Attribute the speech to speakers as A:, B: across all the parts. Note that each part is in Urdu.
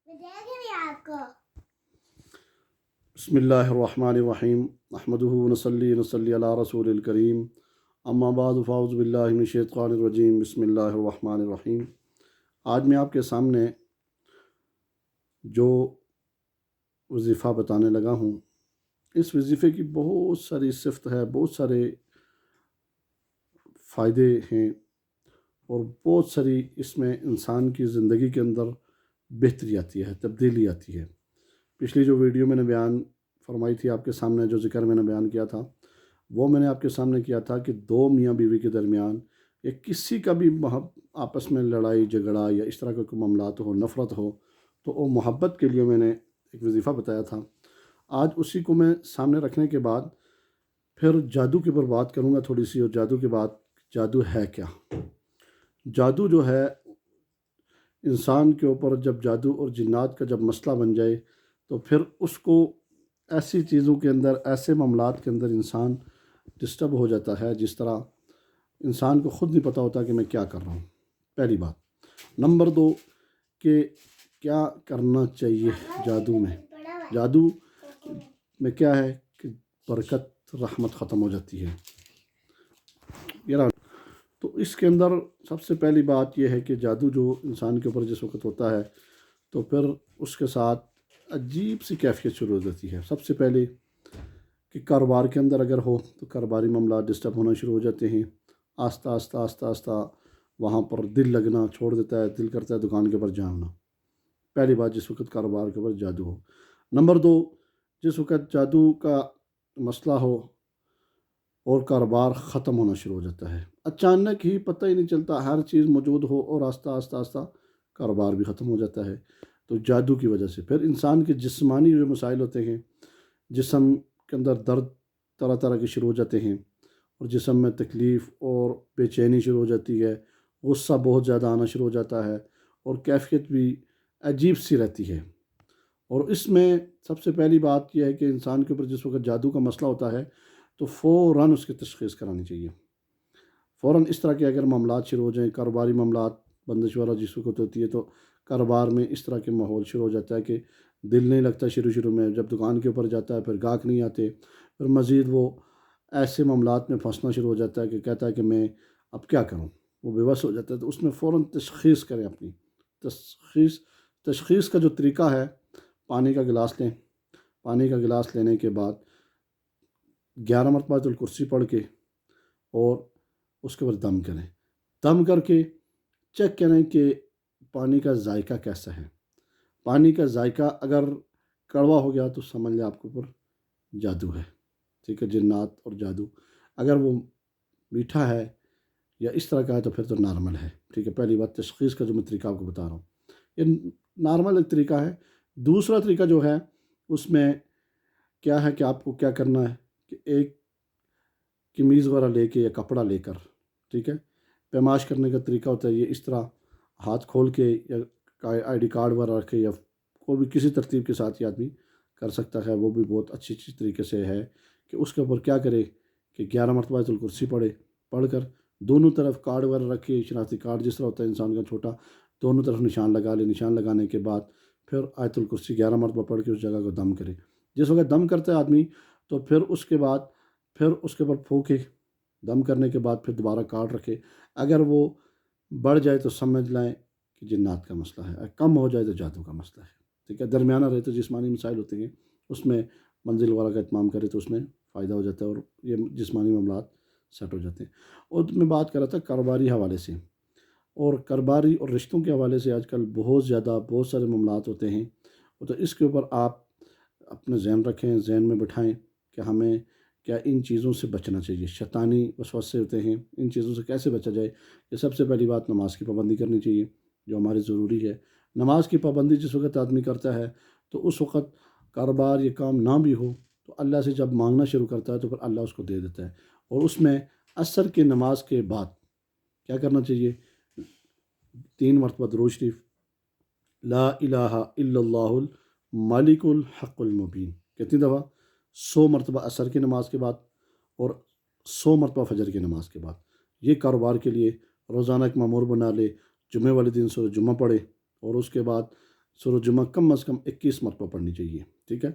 A: بسم اللہ الرحمن الرحیم نحمدہ ونصلی علی رسول الکریم اما بعد فاعوذ باللہ من الشیطان الرجیم بسم اللہ الرحمن الرحیم۔ آج میں آپ کے سامنے جو وظیفہ بتانے لگا ہوں، اس وظیفے کی بہت ساری صفت ہے، بہت سارے فائدے ہیں اور بہت ساری اس میں انسان کی زندگی کے اندر بہتری آتی ہے، تبدیلی آتی ہے۔ پچھلی جو ویڈیو میں نے بیان فرمائی تھی آپ کے سامنے، جو ذکر میں نے بیان کیا تھا، وہ میں نے آپ کے سامنے کیا تھا کہ دو میاں بیوی کے درمیان یا کسی کا بھی آپس میں لڑائی جھگڑا یا اس طرح کے کوئی معاملات ہو، نفرت ہو، تو وہ محبت کے لیے میں نے ایک وظیفہ بتایا تھا۔ آج اسی کو میں سامنے رکھنے کے بعد پھر جادو کے اوپر بات کروں گا تھوڑی سی، اور جادو کے بعد جادو ہے کیا۔ جادو جو ہے انسان کے اوپر جب جادو اور جنات کا جب مسئلہ بن جائے تو پھر اس کو ایسی چیزوں کے اندر، ایسے معاملات کے اندر انسان ڈسٹرب ہو جاتا ہے جس طرح انسان کو خود نہیں پتہ ہوتا کہ میں کیا کر رہا ہوں، پہلی بات۔ نمبر دو کہ کیا کرنا چاہیے جادو میں۔ جادو میں کیا ہے کہ برکت، رحمت ختم ہو جاتی ہے۔ تو اس کے اندر سب سے پہلی بات یہ ہے کہ جادو جو انسان کے اوپر جس وقت ہوتا ہے تو پھر اس کے ساتھ عجیب سی کیفیت شروع ہو جاتی ہے۔ سب سے پہلے کہ کاروبار کے اندر اگر ہو تو کاروباری معاملات ڈسٹرب ہونا شروع ہو جاتے ہیں۔ آہستہ آہستہ آہستہ آہستہ وہاں پر دل لگنا چھوڑ دیتا ہے، دل کرتا ہے دکان کے اوپر جانا۔ پہلی بات جس وقت کاروبار کے اوپر جادو ہو۔ نمبر دو، جس وقت جادو کا مسئلہ ہو اور کاروبار ختم ہونا شروع ہو جاتا ہے، اچانک ہی پتہ ہی نہیں چلتا، ہر چیز موجود ہو اور آہستہ آہستہ آہستہ کاروبار بھی ختم ہو جاتا ہے، تو جادو کی وجہ سے۔ پھر انسان کے جسمانی جو مسائل ہوتے ہیں، جسم کے اندر درد طرح طرح کے شروع ہو جاتے ہیں، اور جسم میں تکلیف اور بے چینی شروع ہو جاتی ہے، غصہ بہت زیادہ آنا شروع ہو جاتا ہے، اور کیفیت بھی عجیب سی رہتی ہے۔ اور اس میں سب سے پہلی بات یہ ہے کہ انسان کے اوپر جس وقت جادو کا مسئلہ ہوتا ہے تو فوراً اس کی تشخیص کرانی چاہیے۔ فوراً اس طرح کے اگر معاملات شروع ہو جائیں، کاروباری معاملات بندش والا جس وقت ہوتی ہے، تو کاروبار میں اس طرح کے ماحول شروع ہو جاتا ہے کہ دل نہیں لگتا شروع میں، جب دکان کے اوپر جاتا ہے پھر گاہک نہیں آتے، پھر مزید وہ ایسے معاملات میں پھنسنا شروع ہو جاتا ہے کہ کہتا ہے کہ میں اب کیا کروں، وہ بے بس ہو جاتا ہے۔ تو اس میں فوراً تشخیص کریں اپنی تشخیص کا جو طریقہ ہے، پانی کا گلاس لیں، پانی کا گلاس لینے کے بعد 11 مرتبہ آیت الکرسی پڑھ کے اور اس کے اوپر دم کریں۔ دم کر کے چیک کریں کہ پانی کا ذائقہ کیسا ہے۔ پانی کا ذائقہ اگر کڑوا ہو گیا تو سمجھ لیں آپ کے اوپر جادو ہے، ٹھیک ہے، جنات اور جادو۔ اگر وہ میٹھا ہے یا اس طرح کا ہے تو پھر تو نارمل ہے، ٹھیک ہے۔ پہلی بات تشخیص کا جو میں طریقہ آپ کو بتا رہا ہوں، یہ نارمل ایک طریقہ ہے۔ دوسرا طریقہ جو ہے اس میں کیا ہے کہ آپ کو کیا کرنا ہے کہ ایک قمیض وغیرہ لے کے یا کپڑا لے کر، ٹھیک ہے، پیماش کرنے کا طریقہ ہوتا ہے یہ، اس طرح ہاتھ کھول کے یا آئی ڈی کارڈ وغیرہ رکھے یا کوئی بھی کسی ترتیب کے ساتھ یہ آدمی کر سکتا ہے، وہ بھی بہت اچھی طریقے سے ہے کہ اس کے اوپر کیا کرے کہ 11 مرتبہ آیت الکرسی پڑھ کر دونوں طرف کارڈ وغیرہ رکھے، شناختی کارڈ جس طرح ہوتا ہے انسان کا چھوٹا، دونوں طرف نشان لگا لے۔ نشان لگانے کے بعد پھر آیت الکرسی 11 مرتبہ پڑھ کے اس جگہ کو دم کرے۔ جس وقت دم کرتا ہے آدمی تو پھر اس کے اوپر پھونکے، دم کرنے کے بعد پھر دوبارہ کارڈ رکھے۔ اگر وہ بڑھ جائے تو سمجھ لائیں کہ جنات کا مسئلہ ہے، اگر کم ہو جائے تو جادو کا مسئلہ ہے، ٹھیک ہے۔ درمیانہ رہے تو جسمانی مسائل ہوتے ہیں، اس میں منزل والا کا اہتمام کرے تو اس میں فائدہ ہو جاتا ہے اور یہ جسمانی معاملات سیٹ ہو جاتے ہیں۔ اور میں بات کر رہا تھا کاروباری حوالے سے، اور کاروباری اور رشتوں کے حوالے سے آج کل بہت سارے معاملات ہوتے ہیں، تو اس کے اوپر آپ اپنے ذہن رکھیں، ذہن میں بٹھائیں کہ ہمیں کیا ان چیزوں سے بچنا چاہیے۔ شیطانی وسوسے ہوتے ہیں، ان چیزوں سے کیسے بچا جائے۔ یہ سب سے پہلی بات، نماز کی پابندی کرنی چاہیے جو ہماری ضروری ہے۔ نماز کی پابندی جس وقت آدمی کرتا ہے تو اس وقت کاروبار یہ کام نہ بھی ہو تو اللہ سے جب مانگنا شروع کرتا ہے تو پھر اللہ اس کو دے دیتا ہے۔ اور اس میں عصر کی نماز کے بعد کیا کرنا چاہیے؟ 3 مرتبہ درود شریف، لا الہ الا اللہ الملک الحق المبین، کتنی دفعہ؟ 100 مرتبہ عصر کی نماز کے بعد اور 100 مرتبہ فجر کی نماز کے بعد۔ یہ کاروبار کے لیے روزانہ ایک معمول بنا لے، جمعے والے دن سورہ جمعہ پڑھے، اور اس کے بعد سورہ جمعہ کم از کم 21 مرتبہ پڑھنی چاہیے، ٹھیک ہے،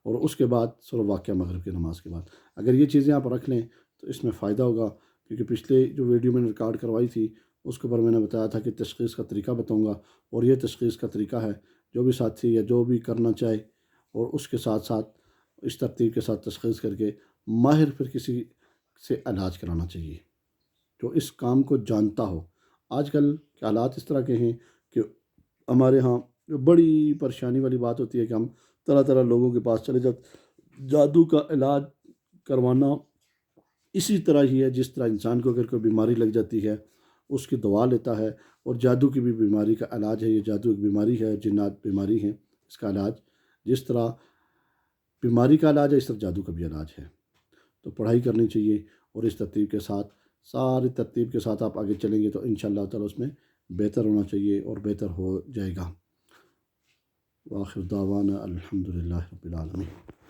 A: اور اس کے بعد سورہ واقعہ مغرب کی نماز کے بعد۔ اگر یہ چیزیں آپ رکھ لیں تو اس میں فائدہ ہوگا، کیونکہ پچھلے جو ویڈیو میں نے ریکارڈ کروائی تھی اس کے اوپر میں نے بتایا تھا کہ تشخیص کا طریقہ بتاؤں گا، اور یہ تشخیص کا طریقہ ہے، جو بھی ساتھی یا جو بھی کرنا چاہے اور اس کے ساتھ ساتھ اس ترتیب کے ساتھ تشخیص کر کے ماہر پھر کسی سے علاج کرانا چاہیے جو اس کام کو جانتا ہو۔ آج کل کے حالات اس طرح کے ہیں کہ ہمارے ہاں بڑی پریشانی والی بات ہوتی ہے کہ ہم طرح طرح لوگوں کے پاس چلے جاتے۔ جادو کا علاج کروانا اسی طرح ہی ہے جس طرح انسان کو اگر کوئی بیماری لگ جاتی ہے اس کی دوا لیتا ہے، اور جادو کی بھی بیماری کا علاج ہے۔ یہ جادو ایک بیماری ہے، جنات بیماری ہے، اس کا علاج جس طرح بیماری کا علاج ہے اس طرح جادو کا بھی علاج ہے۔ تو پڑھائی کرنی چاہیے، اور اس ترتیب کے ساتھ ساری ترتیب کے ساتھ آپ آگے چلیں گے تو انشاءاللہ تعالی اس میں بہتر ہونا چاہیے اور بہتر ہو جائے گا۔ وآخر دعوانا الحمدللہ رب العالمین۔